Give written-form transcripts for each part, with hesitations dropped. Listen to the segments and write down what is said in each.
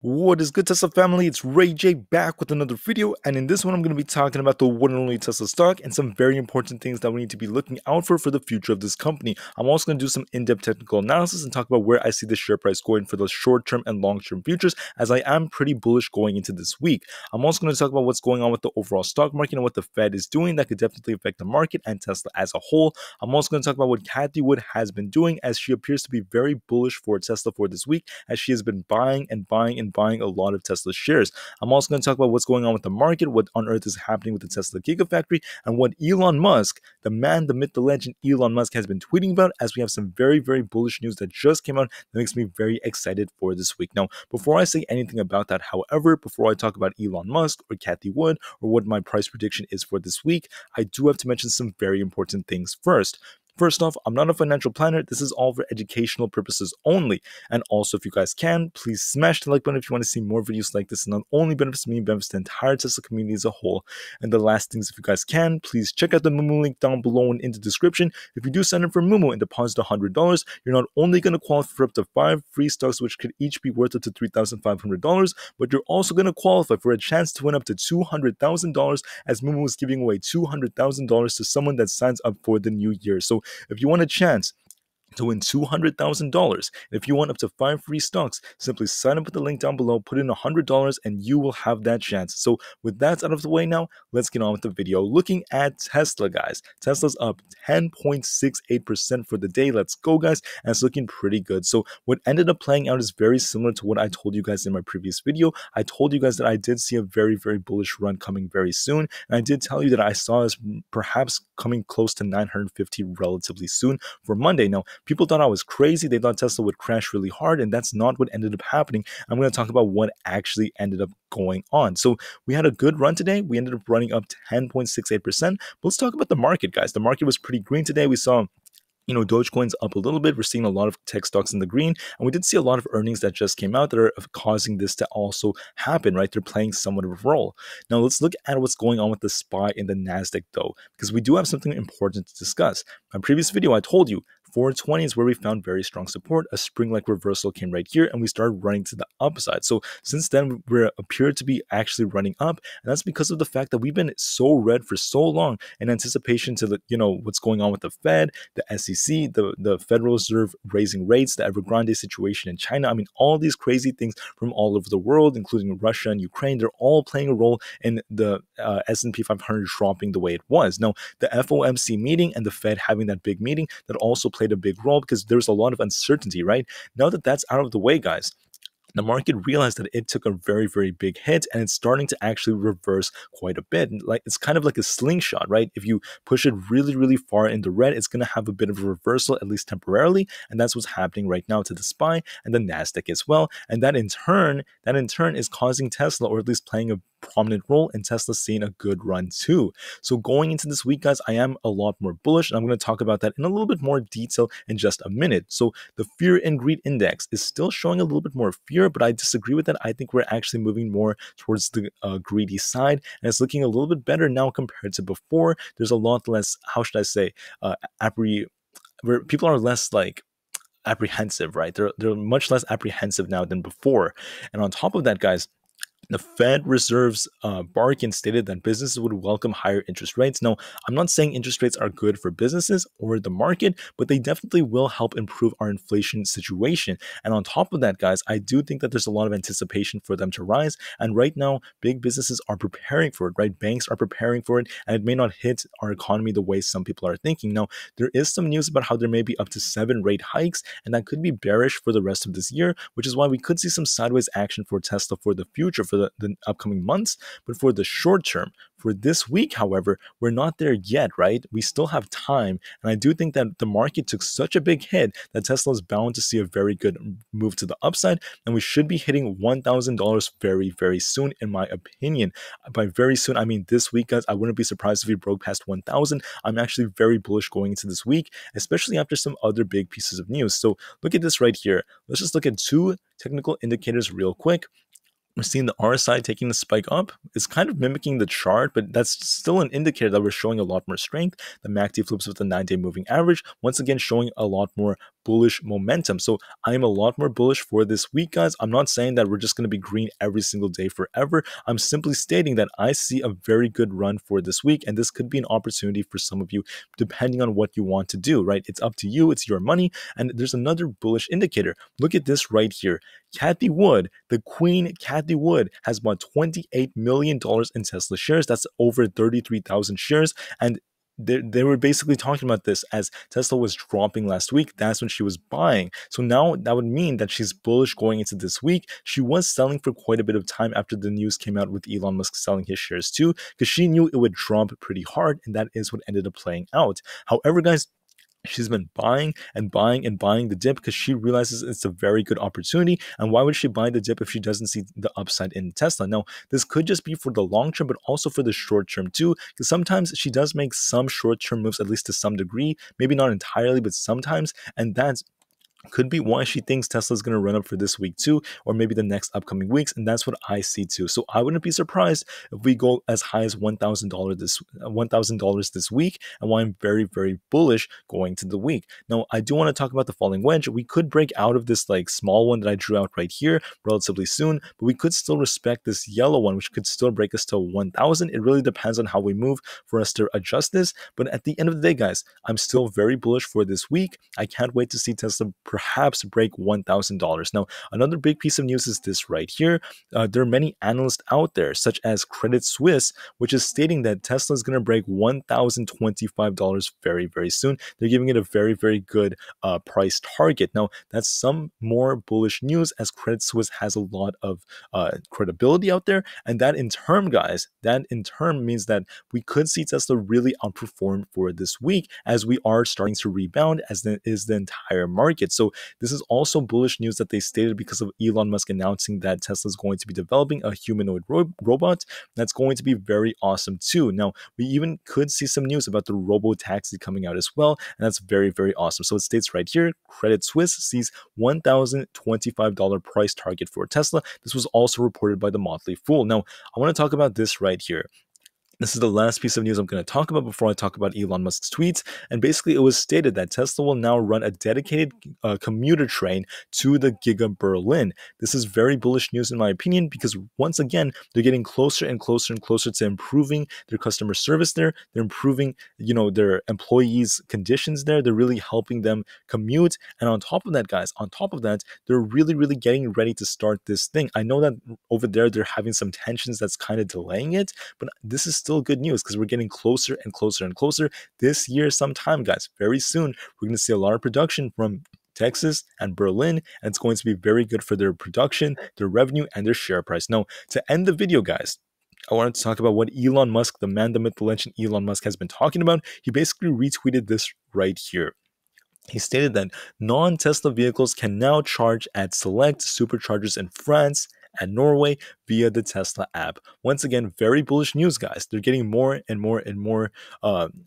What is good, Tesla family? It's Ray J back with another video, and in this one I'm going to be talking about the one and only Tesla stock and some very important things that we need to be looking out for the future of this company. I'm also going to do some in-depth technical analysis and talk about where I see the share price going for the short-term and long-term futures, as I am pretty bullish going into this week. I'm also going to talk about what's going on with the overall stock market and what the Fed is doing that could definitely affect the market and Tesla as a whole. I'm also going to talk about what Cathie has been doing, as she appears to be very bullish for Tesla for this week, as she has been buying a lot of Tesla shares. I'm also going to talk about what's going on with the market, what on earth is happening with the Tesla Gigafactory, and what Elon Musk, the man, the myth, the legend, Elon Musk, has been tweeting about, as we have some very, very bullish news that just came out that makes me very excited for this week. Now, before I say anything about that, however, before I talk about Elon Musk or Cathie Wood or what my price prediction is for this week, I do have to mention some very important things first. First off, I'm not a financial planner. This is all for educational purposes only. And also, if you guys can, please smash the like button if you want to see more videos like this. It not only benefits me, benefits the entire Tesla community as a whole. And the last things, if you guys can, please check out the Moomoo link down below and in the description. If you do sign up for Moomoo and deposit $100, you're not only going to qualify for up to 5 free stocks, which could each be worth up to $3,500, but you're also going to qualify for a chance to win up to $200,000, as Moomoo is giving away $200,000 to someone that signs up for the new year. So if you want a chance to win $200,000. If you want up to 5 free stocks, simply sign up with the link down below, put in $100, and you will have that chance. So with that out of the way now, let's get on with the video. Looking at Tesla, guys. Tesla's up 10.68% for the day. Let's go, guys. And it's looking pretty good. So what ended up playing out is very similar to what I told you guys in my previous video. I told you guys that I did see a very, very bullish run coming very soon. And I did tell you that I saw this perhaps coming close to 950 relatively soon for Monday. Now, people thought I was crazy. They thought Tesla would crash really hard, and that's not what ended up happening. I'm going to talk about what actually ended up going on. So we had a good run today. We ended up running up 10.68%. But let's talk about the market, guys. The market was pretty green today. We saw Dogecoin's up a little bit. We're seeing a lot of tech stocks in the green, and we did see a lot of earnings that just came out that are causing this to also happen, right? They're playing somewhat of a role. Now, let's look at what's going on with the SPY and the NASDAQ, though, because we do have something important to discuss. In my previous video, I told you 420 is where we found very strong support. A spring-like reversal came right here, and we started running to the upside. So since then, we appear to be actually running up, and that's because of the fact that we've been so red for so long in anticipation to the, what's going on with the Fed, the SEC, the Federal Reserve raising rates, the Evergrande situation in China. I mean, all these crazy things from all over the world, including Russia and Ukraine, they're all playing a role in the S&P 500 dropping the way it was. Now, the FOMC meeting and the Fed having that big meeting, that also played a big role because there's a lot of uncertainty, right? Now that that's out of the way, guys, the market realized that it took a very, very big hit, and it's starting to actually reverse quite a bit. Like, it's kind of like a slingshot, right? If you push it really, really far in the red, it's going to have a bit of a reversal, at least temporarily, and that's what's happening right now to the SPY and the NASDAQ as well. And that in turn is causing Tesla, or at least playing a prominent role in Tesla seeing a good run too. So going into this week, guys, I am a lot more bullish, and I'm going to talk about that in a little bit more detail in just a minute. So the fear and greed index is still showing a little bit more fear, but I disagree with that. I think we're actually moving more towards the greedy side, and it's looking a little bit better now compared to before. There's a lot less, how should I say, where people are less like apprehensive, right? They're much less apprehensive now than before. And on top of that, guys, the Fed Reserve's bargain stated that businesses would welcome higher interest rates. Now, I'm not saying interest rates are good for businesses or the market, but they definitely will help improve our inflation situation. And on top of that, guys, I do think that there's a lot of anticipation for them to rise. And right now, big businesses are preparing for it, right? Banks are preparing for it, and it may not hit our economy the way some people are thinking. Now, there is some news about how there may be up to 7 rate hikes, and that could be bearish for the rest of this year, which is why we could see some sideways action for Tesla for the future, for the upcoming months. But for the short term, for this week, however, we're not there yet, right? We still have time. And I do think that the market took such a big hit that Tesla is bound to see a very good move to the upside. And we should be hitting $1,000 very, very soon, in my opinion. By very soon, I mean this week, guys. I wouldn't be surprised if we broke past 1,000. I'm actually very bullish going into this week, especially after some other big pieces of news. So look at this right here. Let's just look at 2 technical indicators real quick. We're seeing the RSI taking the spike up. It's kind of mimicking the chart, but that's still an indicator that we're showing a lot more strength. The MACD flips with the 9-day moving average, once again showing a lot more bullish momentum. So I am a lot more bullish for this week, guys. I'm not saying that we're just going to be green every single day forever. I'm simply stating that I see a very good run for this week, and this could be an opportunity for some of you, depending on what you want to do, right? It's up to you. It's your money. And there's another bullish indicator. Look at this right here. Cathie Wood, the queen Cathie Wood, has bought $28 million in Tesla shares. That's over 33,000 shares. And they were basically talking about this as Tesla was dropping last week. That's when she was buying. So now that would mean that she's bullish going into this week. She was selling for quite a bit of time after the news came out with Elon Musk selling his shares too, because she knew it would drop pretty hard, and that is what ended up playing out. However, guys, she's been buying and buying and buying the dip because she realizes it's a very good opportunity. And why would she buy the dip if she doesn't see the upside in Tesla? Now, this could just be for the long term, but also for the short term too, because sometimes she does make some short term moves, at least to some degree, maybe not entirely, but sometimes. And that's could be why she thinks Tesla's going to run up for this week too, or maybe the next upcoming weeks, and that's what I see too. So I wouldn't be surprised if we go as high as $1,000 this week, and why I'm very, very bullish going to the week. Now, I do want to talk about the falling wedge. We could break out of this like small one that I drew out right here relatively soon, but we could still respect this yellow one, which could still break us to 1,000. It really depends on how we move for us to adjust this. But at the end of the day, guys, I'm still very bullish for this week. I can't wait to see Tesla perhaps break $1,000. Now, another big piece of news is this right here. There are many analysts out there, such as Credit Suisse, which is stating that Tesla is going to break $1,025 very, very soon. They're giving it a very, very good price target. Now, that's some more bullish news, as Credit Suisse has a lot of credibility out there. And that in turn, guys, that in turn means that we could see Tesla really outperform for this week, as we are starting to rebound, as is the entire market. So this is also bullish news that they stated because of Elon Musk announcing that Tesla is going to be developing a humanoid robot. That's going to be very awesome too. Now, we even could see some news about the robo-taxi coming out as well, and that's very, very awesome. So it states right here, Credit Suisse sees $1,025 price target for Tesla. This was also reported by the Motley Fool. Now, I want to talk about this right here. This is the last piece of news I'm going to talk about before I talk about Elon Musk's tweets. And basically, it was stated that Tesla will now run a dedicated commuter train to the Giga Berlin. This is very bullish news in my opinion, because once again, they're getting closer and closer and closer to improving their customer service there. They're improving, their employees' conditions there. They're really helping them commute. And on top of that, guys, they're really, really getting ready to start this thing. I know that over there, they're having some tensions that's kind of delaying it, but this is still good news because we're getting closer and closer and closer. This year sometime, guys, very soon, we're going to see a lot of production from Texas and Berlin, and it's going to be very good for their production, their revenue, and their share price. Now, to end the video, guys, I wanted to talk about what Elon Musk, the man, the myth, the legend Elon Musk has been talking about. He basically retweeted this right here. He stated that non-Tesla vehicles can now charge at select superchargers in France and Norway via the Tesla app. Once again, very bullish news, guys. They're getting more and more and more.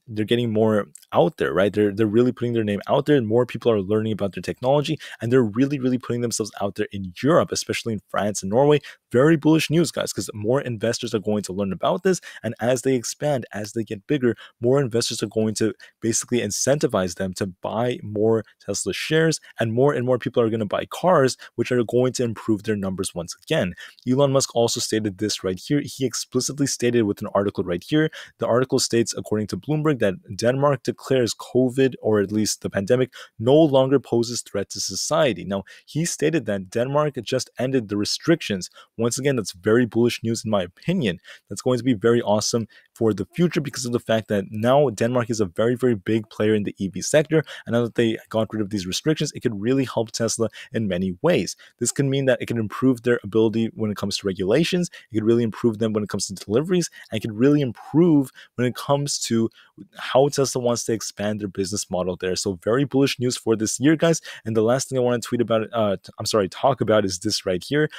They're getting more out there, right? They're really putting their name out there, and more people are learning about their technology, and they're really, really putting themselves out there in Europe, especially in France and Norway. Very bullish news, guys, because more investors are going to learn about this, and as they expand, as they get bigger, more investors are going to basically incentivize them to buy more Tesla shares, and more people are going to buy cars, which are going to improve their numbers once again. Elon Musk also stated this right here. He explicitly stated with an article right here. The article states, according to Bloomberg, that Denmark declares COVID, or at least the pandemic, no longer poses threat to society. Now, he stated that Denmark just ended the restrictions. Once again, that's very bullish news in my opinion. That's going to be very awesome for the future because of the fact that now Denmark is a very, very big player in the EV sector. And now that they got rid of these restrictions, it could really help Tesla in many ways. This can mean that it can improve their ability when it comes to regulations. It could really improve them when it comes to deliveries. And it could really improve when it comes to how Tesla wants to expand their business model there. So very bullish news for this year, guys. And the last thing I want to talk about is this right here.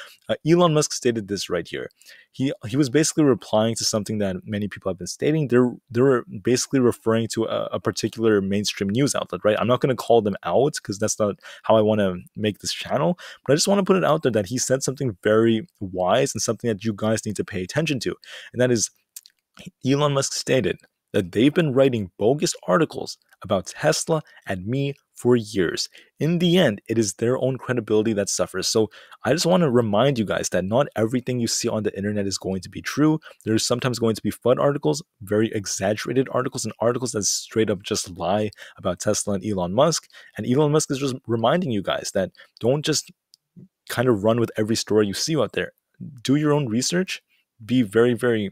Elon Musk stated this right here. He was basically replying to something that many people have been stating. They're basically referring to a particular mainstream news outlet, right? I'm not going to call them out because that's not how I want to make this channel, but I just want to put it out there that he said something very wise and something that you guys need to pay attention to. And that is, Elon Musk stated that they've been writing bogus articles about Tesla and me for years. In the end, it is their own credibility that suffers. So I just want to remind you guys that not everything you see on the internet is going to be true. There's sometimes going to be FUD articles, very exaggerated articles, and articles that straight up just lie about Tesla and Elon Musk. And Elon Musk is just reminding you guys that don't just kind of run with every story you see out there. Do your own research. Be very, very,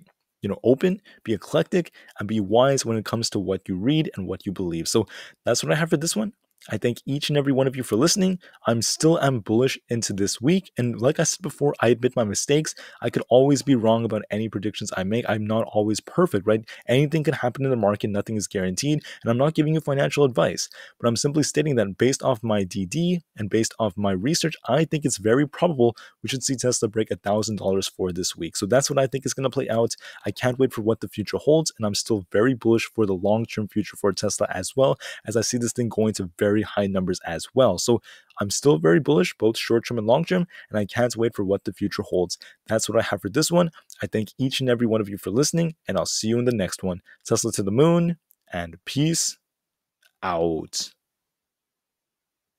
open, be eclectic, and be wise when it comes to what you read and what you believe. So that's what I have for this one. I thank each and every one of you for listening. I'm still am bullish into this week. And like I said before, I admit my mistakes. I could always be wrong about any predictions I make. I'm not always perfect, right? Anything can happen in the market. Nothing is guaranteed. And I'm not giving you financial advice, but I'm simply stating that based off my DD and based off my research, I think it's very probable we should see Tesla break $1,000 for this week. So that's what I think is going to play out. I can't wait for what the future holds. And I'm still very bullish for the long-term future for Tesla as well, as I see this thing going to very high numbers as well. So I'm still very bullish, both short-term and long-term, and I can't wait for what the future holds. That's what I have for this one. I thank each and every one of you for listening, and I'll see you in the next one. Tesla to the moon, and peace out.